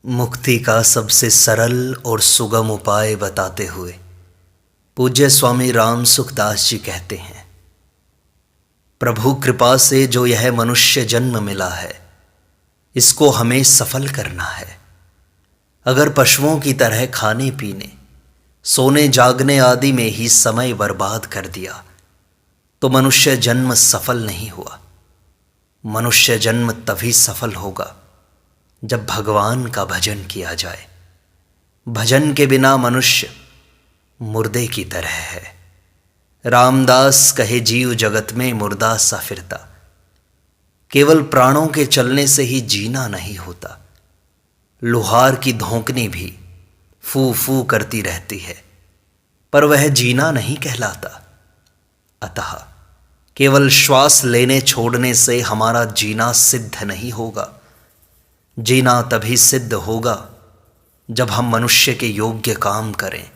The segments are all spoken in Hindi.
मुक्ति का सबसे सरल और सुगम उपाय बताते हुए पूज्य स्वामी राम सुखदास जी कहते हैं, प्रभु कृपा से जो यह मनुष्य जन्म मिला है, इसको हमें सफल करना है। अगर पशुओं की तरह खाने पीने, सोने जागने आदि में ही समय बर्बाद कर दिया तो मनुष्य जन्म सफल नहीं हुआ। मनुष्य जन्म तभी सफल होगा जब भगवान का भजन किया जाए। भजन के बिना मनुष्य मुर्दे की तरह है। रामदास कहे जीव जगत में मुर्दा सा फिरता। केवल प्राणों के चलने से ही जीना नहीं होता। लोहार की धोंकनी भी फू फू करती रहती है, पर वह जीना नहीं कहलाता। अतः केवल श्वास लेने छोड़ने से हमारा जीना सिद्ध नहीं होगा। जीना तभी सिद्ध होगा जब हम मनुष्य के योग्य काम करें।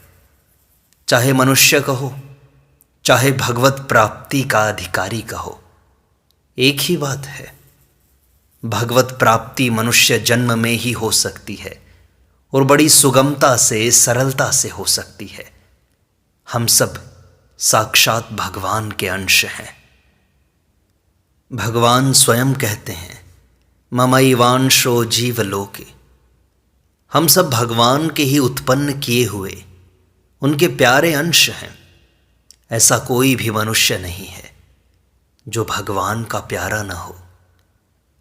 चाहे मनुष्य कहो, चाहे भगवत प्राप्ति का अधिकारी कहो, एक ही बात है। भगवत प्राप्ति मनुष्य जन्म में ही हो सकती है और बड़ी सुगमता से, सरलता से हो सकती है। हम सब साक्षात भगवान के अंश हैं। भगवान स्वयं कहते हैं, ममैवांशो जीवलोके। हम सब भगवान के ही उत्पन्न किए हुए उनके प्यारे अंश हैं। ऐसा कोई भी मनुष्य नहीं है जो भगवान का प्यारा न हो।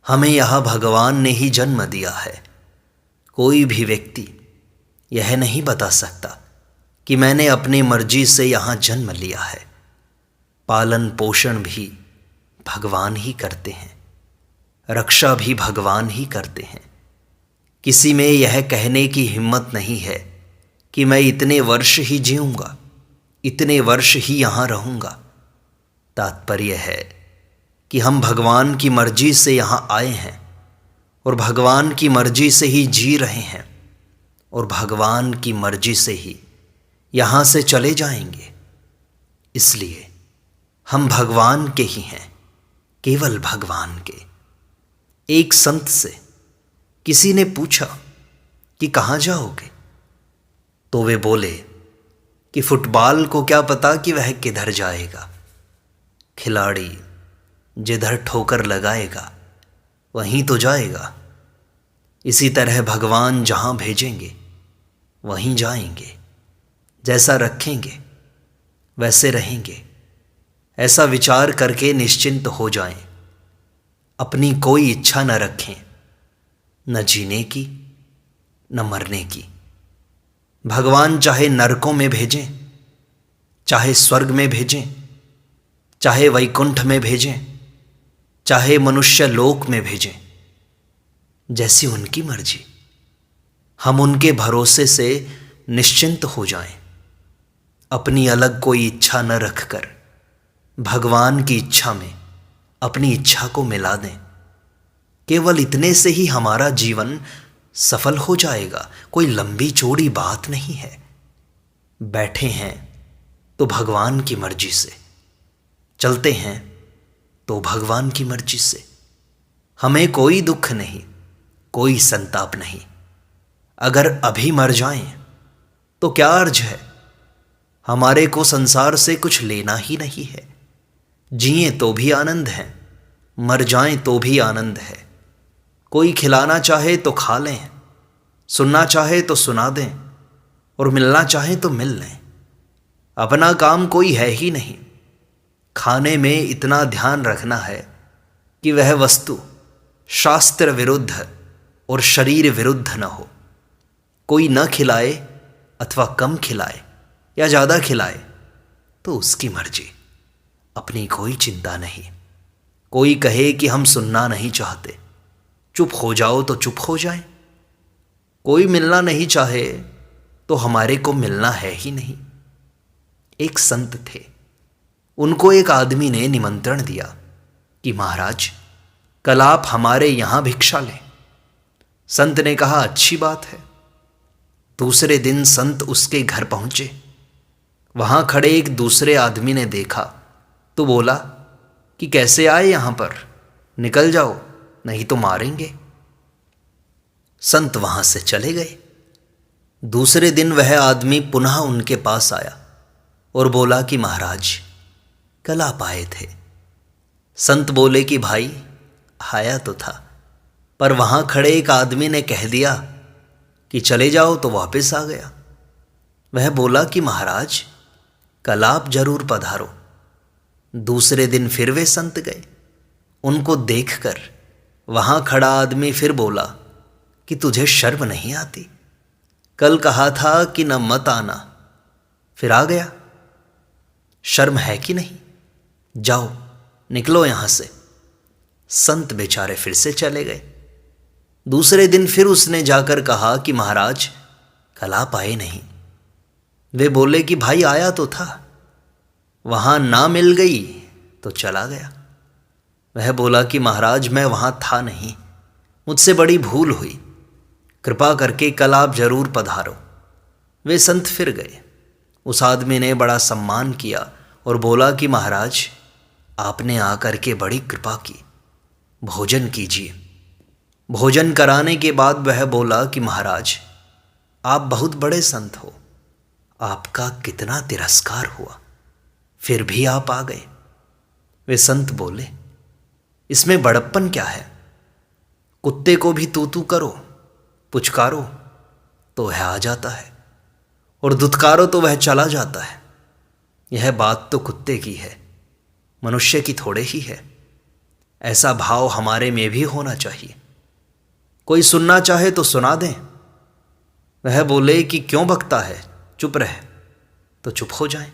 हमें यहाँ भगवान ने ही जन्म दिया है। कोई भी व्यक्ति यह नहीं बता सकता कि मैंने अपनी मर्जी से यहाँ जन्म लिया है। पालन पोषण भी भगवान ही करते हैं, रक्षा भी भगवान ही करते हैं। किसी में यह कहने की हिम्मत नहीं है कि मैं इतने वर्ष ही जीऊंगा, इतने वर्ष ही यहाँ रहूंगा। तात्पर्य है कि हम भगवान की मर्जी से यहाँ आए हैं और भगवान की मर्जी से ही जी रहे हैं और भगवान की मर्जी से ही यहाँ से चले जाएंगे। इसलिए हम भगवान के ही हैं, केवल भगवान के। एक संत से किसी ने पूछा कि कहाँ जाओगे, तो वे बोले कि फुटबॉल को क्या पता कि वह किधर जाएगा। खिलाड़ी जिधर ठोकर लगाएगा वहीं तो जाएगा। इसी तरह भगवान जहाँ भेजेंगे वहीं जाएंगे। जैसा रखेंगे वैसे रहेंगे। ऐसा विचार करके निश्चिंत हो जाएं। अपनी कोई इच्छा न रखें, न जीने की न मरने की। भगवान चाहे नरकों में भेजें, चाहे स्वर्ग में भेजें, चाहे वैकुंठ में भेजें, चाहे मनुष्य लोक में भेजें, जैसी उनकी मर्जी। हम उनके भरोसे से निश्चिंत हो जाएं। अपनी अलग कोई इच्छा न रखकर भगवान की इच्छा में अपनी इच्छा को मिला दें। केवल इतने से ही हमारा जीवन सफल हो जाएगा। कोई लंबी चौड़ी बात नहीं है। बैठे हैं तो भगवान की मर्जी से, चलते हैं तो भगवान की मर्जी से। हमें कोई दुख नहीं, कोई संताप नहीं। अगर अभी मर जाएं तो क्या अर्ज है। हमारे को संसार से कुछ लेना ही नहीं है। जिए तो भी आनंद है, मर जाएं तो भी आनंद है। कोई खिलाना चाहे तो खा लें, सुनना चाहे तो सुना दें और मिलना चाहे तो मिल लें। अपना काम कोई है ही नहीं। खाने में इतना ध्यान रखना है कि वह वस्तु शास्त्र विरुद्ध और शरीर विरुद्ध न हो। कोई न खिलाए अथवा कम खिलाए या ज़्यादा खिलाए तो उसकी मर्जी, अपनी कोई चिंता नहीं। कोई कहे कि हम सुनना नहीं चाहते, चुप हो जाओ तो चुप हो जाए। कोई मिलना नहीं चाहे तो हमारे को मिलना है ही नहीं। एक संत थे, उनको एक आदमी ने निमंत्रण दिया कि महाराज कल आप हमारे यहाँ भिक्षा लें। संत ने कहा अच्छी बात है। दूसरे दिन संत उसके घर पहुंचे। वहां खड़े एक दूसरे आदमी ने देखा तो बोला कि कैसे आए यहाँ पर, निकल जाओ नहीं तो मारेंगे। संत वहां से चले गए। दूसरे दिन वह आदमी पुनः उनके पास आया और बोला कि महाराज, कल आप आए थे। संत बोले कि भाई, आया तो था, पर वहां खड़े एक आदमी ने कह दिया कि चले जाओ, तो वापस आ गया। वह बोला कि महाराज, कल आप जरूर पधारो। दूसरे दिन फिर वे संत गए। उनको देखकर वहां खड़ा आदमी फिर बोला कि तुझे शर्म नहीं आती? कल कहा था कि न मत आना, फिर आ गया। शर्म है कि नहीं? जाओ, निकलो यहां से। संत बेचारे फिर से चले गए। दूसरे दिन फिर उसने जाकर कहा कि महाराज, कल आप आए नहीं। वे बोले कि भाई, आया तो था, वहां ना मिल गई तो चला गया। वह बोला कि महाराज, मैं वहां था नहीं, मुझसे बड़ी भूल हुई, कृपा करके कल आप जरूर पधारो। वे संत फिर गए। उस आदमी ने बड़ा सम्मान किया और बोला कि महाराज, आपने आकर के बड़ी कृपा की, भोजन कीजिए। भोजन कराने के बाद वह बोला कि महाराज, आप बहुत बड़े संत हो, आपका कितना तिरस्कार हुआ, फिर भी आप आ गए। वे संत बोले, इसमें बड़प्पन क्या है? कुत्ते को भी तू तू करो, पुचकारो तो वह आ जाता है, और दुत्कारो तो वह चला जाता है। यह बात तो कुत्ते की है, मनुष्य की थोड़े ही है। ऐसा भाव हमारे में भी होना चाहिए। कोई सुनना चाहे तो सुना दें। वह बोले कि क्यों बकता है, चुप रहे, तो चुप हो जाए।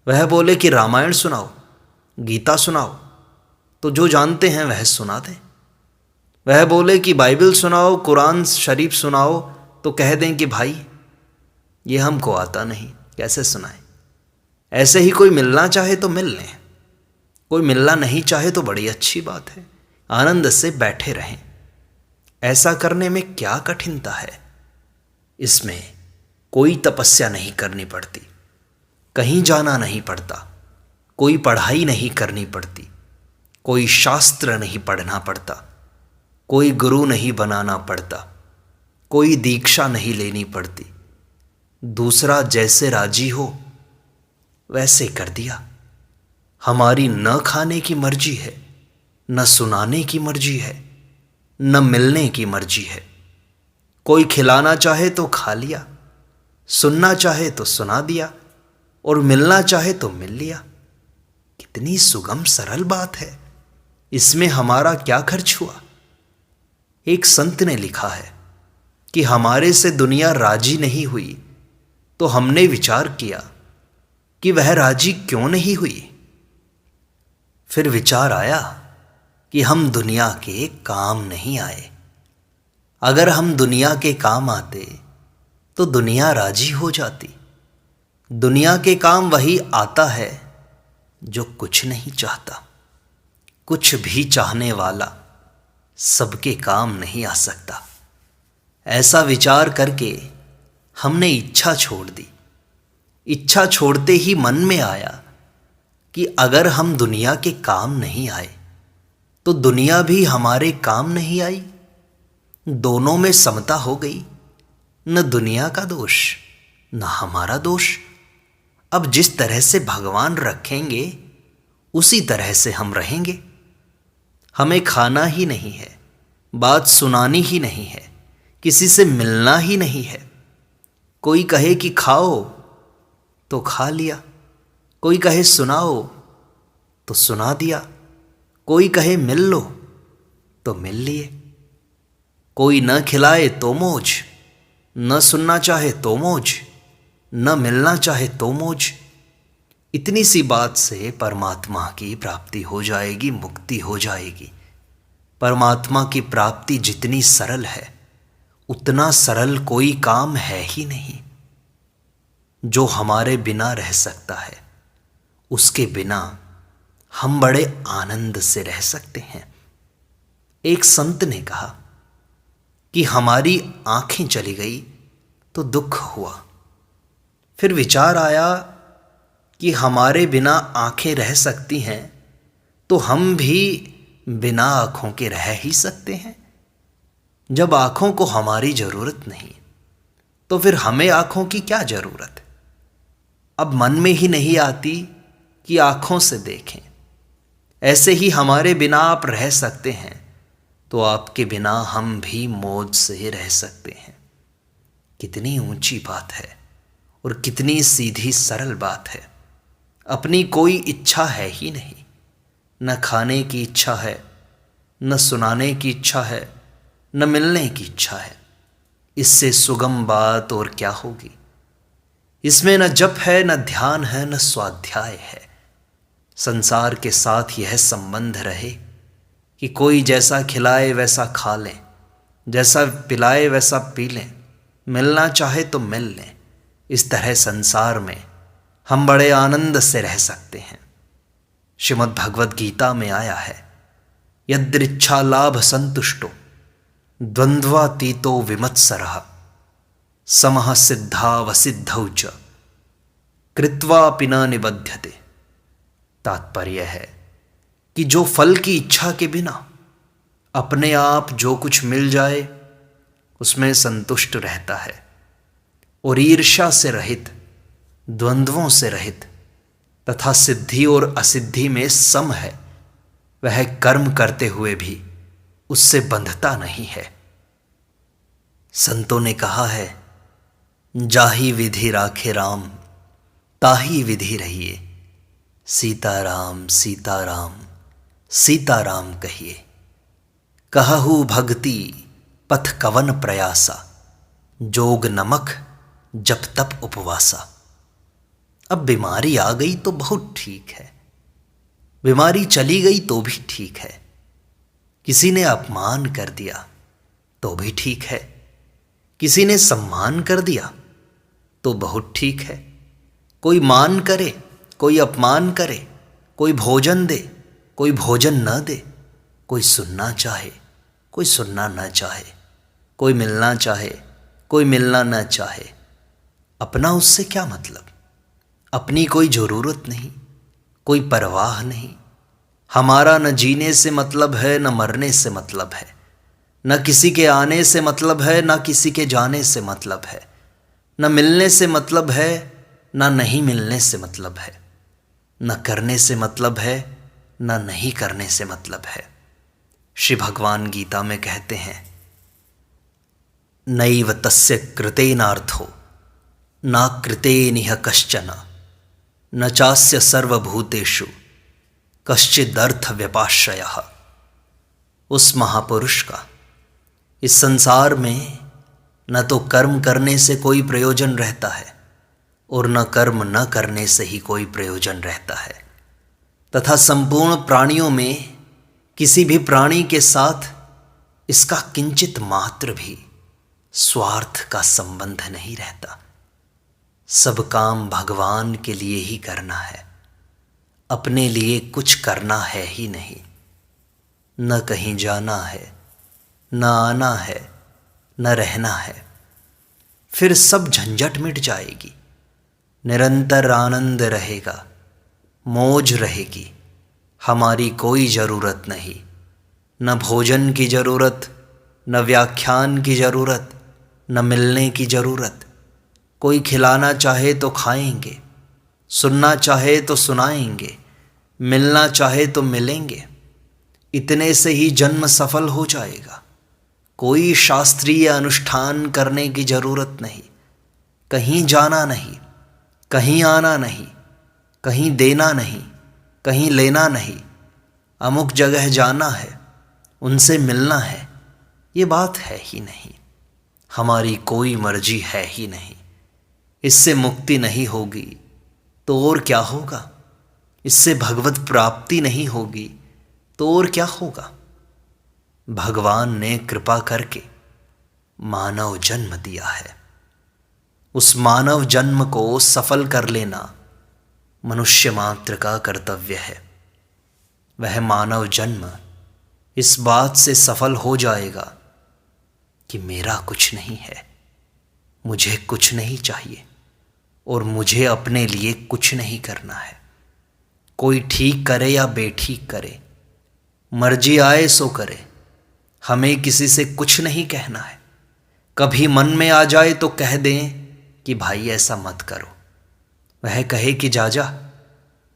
वह बोले कि रामायण सुनाओ, गीता सुनाओ, तो जो जानते हैं वह सुना दें। वह बोले कि बाइबल सुनाओ, कुरान शरीफ सुनाओ, तो कह दें कि भाई, ये हमको आता नहीं, कैसे सुनाएं। ऐसे ही कोई मिलना चाहे तो मिल लें, कोई मिलना नहीं चाहे तो बड़ी अच्छी बात है, आनंद से बैठे रहें। ऐसा करने में क्या कठिनता है? इसमें कोई तपस्या नहीं करनी पड़ती, कहीं जाना नहीं पड़ता, कोई पढ़ाई नहीं करनी पड़ती, कोई शास्त्र नहीं पढ़ना पड़ता, कोई गुरु नहीं बनाना पड़ता, कोई दीक्षा नहीं लेनी पड़ती। दूसरा जैसे राजी हो वैसे कर दिया। हमारी न खाने की मर्जी है, न सुनाने की मर्जी है, न मिलने की मर्जी है। कोई खिलाना चाहे तो खा लिया, सुनना चाहे तो सुना दिया, और मिलना चाहे तो मिल लिया। कितनी सुगम सरल बात है, इसमें हमारा क्या खर्च हुआ? एक संत ने लिखा है कि हमारे से दुनिया राजी नहीं हुई, तो हमने विचार किया कि वह राजी क्यों नहीं हुई। फिर विचार आया कि हम दुनिया के काम नहीं आए। अगर हम दुनिया के काम आते तो दुनिया राजी हो जाती। दुनिया के काम वही आता है जो कुछ नहीं चाहता। कुछ भी चाहने वाला सबके काम नहीं आ सकता। ऐसा विचार करके हमने इच्छा छोड़ दी। इच्छा छोड़ते ही मन में आया कि अगर हम दुनिया के काम नहीं आए तो दुनिया भी हमारे काम नहीं आई। दोनों में समता हो गई, न दुनिया का दोष न हमारा दोष। अब जिस तरह से भगवान रखेंगे उसी तरह से हम रहेंगे। हमें खाना ही नहीं है, बात सुनानी ही नहीं है, किसी से मिलना ही नहीं है। कोई कहे कि खाओ तो खा लिया, कोई कहे सुनाओ तो सुना दिया, कोई कहे मिल लो तो मिल लिए। कोई न खिलाए तो मौज, न सुनना चाहे तो मौज, न मिलना चाहे तो मौज। इतनी सी बात से परमात्मा की प्राप्ति हो जाएगी, मुक्ति हो जाएगी। परमात्मा की प्राप्ति जितनी सरल है उतना सरल कोई काम है ही नहीं। जो हमारे बिना रह सकता है उसके बिना हम बड़े आनंद से रह सकते हैं। एक संत ने कहा कि हमारी आंखें चली गई तो दुख हुआ। फिर विचार आया कि हमारे बिना आंखें रह सकती हैं तो हम भी बिना आंखों के रह ही सकते हैं। जब आँखों को हमारी ज़रूरत नहीं तो फिर हमें आँखों की क्या ज़रूरत है। अब मन में ही नहीं आती कि आँखों से देखें। ऐसे ही हमारे बिना आप रह सकते हैं तो आपके बिना हम भी मौज से रह सकते हैं। कितनी ऊंची बात है और कितनी सीधी सरल बात है। अपनी कोई इच्छा है ही नहीं, न खाने की इच्छा है, न सुनाने की इच्छा है, न मिलने की इच्छा है। इससे सुगम बात और क्या होगी। इसमें न जप है, न ध्यान है, न स्वाध्याय है। संसार के साथ यह संबंध रहे कि कोई जैसा खिलाए वैसा खा लें, जैसा पिलाए वैसा पी लें, मिलना चाहे तो मिल लें। इस तरह संसार में हम बड़े आनंद से रह सकते हैं। श्रीमद् भगवद गीता में आया है, यदृच्छा लाभ संतुष्टो द्वंद्वातीतो विमत्सरः समः सिद्धावसिद्धौ च कृत्वापि न निबध्यते। तात्पर्य है कि जो फल की इच्छा के बिना अपने आप जो कुछ मिल जाए उसमें संतुष्ट रहता है और ईर्ष्या से रहित, द्वंद्वों से रहित तथा सिद्धि और असिद्धि में सम है, वह कर्म करते हुए भी उससे बंधता नहीं है। संतों ने कहा है, जाही विधि राखे राम ताही विधि रहिए। सीताराम सीताराम सीताराम कहिए। कहहु भक्ति पथ कवन प्रयासा जोग नमक जप तप उपवासा। अब बीमारी आ गई तो बहुत ठीक है, बीमारी चली गई तो भी ठीक है। किसी ने अपमान कर दिया तो भी ठीक है, किसी ने सम्मान कर दिया तो बहुत ठीक है। कोई मान करे, कोई अपमान करे, कोई भोजन दे, कोई भोजन न दे, कोई सुनना चाहे, कोई सुनना न चाहे, कोई मिलना चाहे, कोई मिलना न चाहे। अपना उससे क्या मतलब। अपनी कोई ज़रूरत नहीं, कोई परवाह नहीं। हमारा न जीने से मतलब है, न मरने से मतलब है, न किसी के आने से मतलब है, न किसी के जाने से मतलब है, न मिलने से मतलब है, न नहीं मिलने से मतलब है, न करने से मतलब है, न नहीं करने से मतलब है। श्री भगवान गीता में कहते हैं, नैव तस्य कृतेनार्थो न कृतेनिह कश्चन न चास्य सर्वभूतेषु कश्चिदर्थ व्यपाश्रयः। उस महापुरुष का इस संसार में न तो कर्म करने से कोई प्रयोजन रहता है और न कर्म न करने से ही कोई प्रयोजन रहता है, तथा संपूर्ण प्राणियों में किसी भी प्राणी के साथ इसका किंचित मात्र भी स्वार्थ का संबंध नहीं रहता। सब काम भगवान के लिए ही करना है, अपने लिए कुछ करना है ही नहीं। न कहीं जाना है, न आना है, न रहना है। फिर सब झंझट मिट जाएगी, निरंतर आनंद रहेगा, मौज रहेगी। हमारी कोई ज़रूरत नहीं, न भोजन की ज़रूरत, न व्याख्यान की ज़रूरत, न मिलने की ज़रूरत। कोई खिलाना चाहे तो खाएंगे, सुनना चाहे तो सुनाएंगे, मिलना चाहे तो मिलेंगे। इतने से ही जन्म सफल हो जाएगा। कोई शास्त्रीय अनुष्ठान करने की ज़रूरत नहीं, कहीं जाना नहीं, कहीं आना नहीं, कहीं देना नहीं, कहीं लेना नहीं। अमुक जगह जाना है, उनसे मिलना है, ये बात है ही नहीं। हमारी कोई मर्जी है ही नहीं। इससे मुक्ति नहीं होगी तो और क्या होगा। इससे भगवत प्राप्ति नहीं होगी तो और क्या होगा। भगवान ने कृपा करके मानव जन्म दिया है। उस मानव जन्म को सफल कर लेना मनुष्य मात्र का कर्तव्य है। वह मानव जन्म इस बात से सफल हो जाएगा कि मेरा कुछ नहीं है, मुझे कुछ नहीं चाहिए और मुझे अपने लिए कुछ नहीं करना है। कोई ठीक करे या बेठीक करे, मर्जी आए सो करे, हमें किसी से कुछ नहीं कहना है। कभी मन में आ जाए तो कह दें कि भाई ऐसा मत करो, वह कहे कि जा जा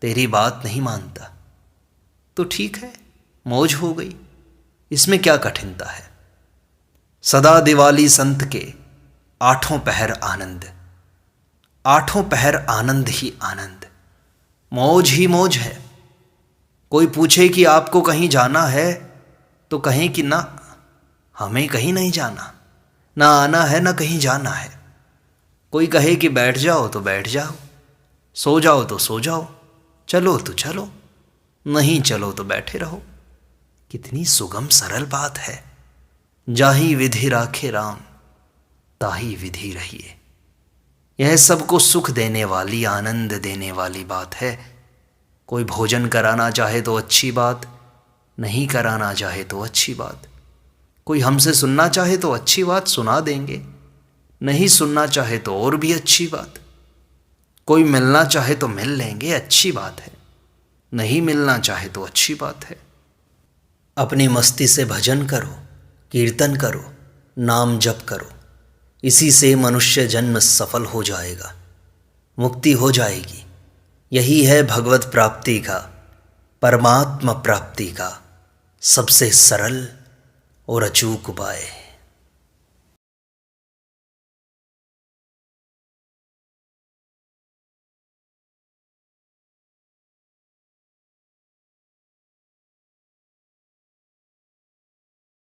तेरी बात नहीं मानता, तो ठीक है, मौज हो गई, इसमें क्या कठिनता है। सदा दिवाली संत के आठों पहर आनंद, आठों पहर आनंद ही आनंद, मौज ही मौज है। कोई पूछे कि आपको कहीं जाना है तो कहें कि ना, हमें कहीं नहीं जाना, ना आना है ना कहीं जाना है। कोई कहे कि बैठ जाओ तो बैठ जाओ, सो जाओ तो सो जाओ, चलो तो चलो, नहीं चलो तो बैठे रहो। कितनी सुगम सरल बात है। जाही विधि राखे राम, ताही विधि रहिए। यह सबको सुख देने वाली, आनंद देने वाली बात है। कोई भोजन कराना चाहे तो अच्छी बात, नहीं कराना चाहे तो अच्छी बात। कोई हमसे सुनना चाहे तो अच्छी बात, सुना देंगे, नहीं सुनना चाहे तो और भी अच्छी बात। कोई मिलना चाहे तो मिल लेंगे, अच्छी बात है, नहीं मिलना चाहे तो अच्छी बात है। अपनी मस्ती से भजन करो, कीर्तन करो, नाम जप करो, इसी से मनुष्य जन्म सफल हो जाएगा, मुक्ति हो जाएगी। यही है भगवत प्राप्ति का, परमात्मा प्राप्ति का सबसे सरल और अचूक उपाय।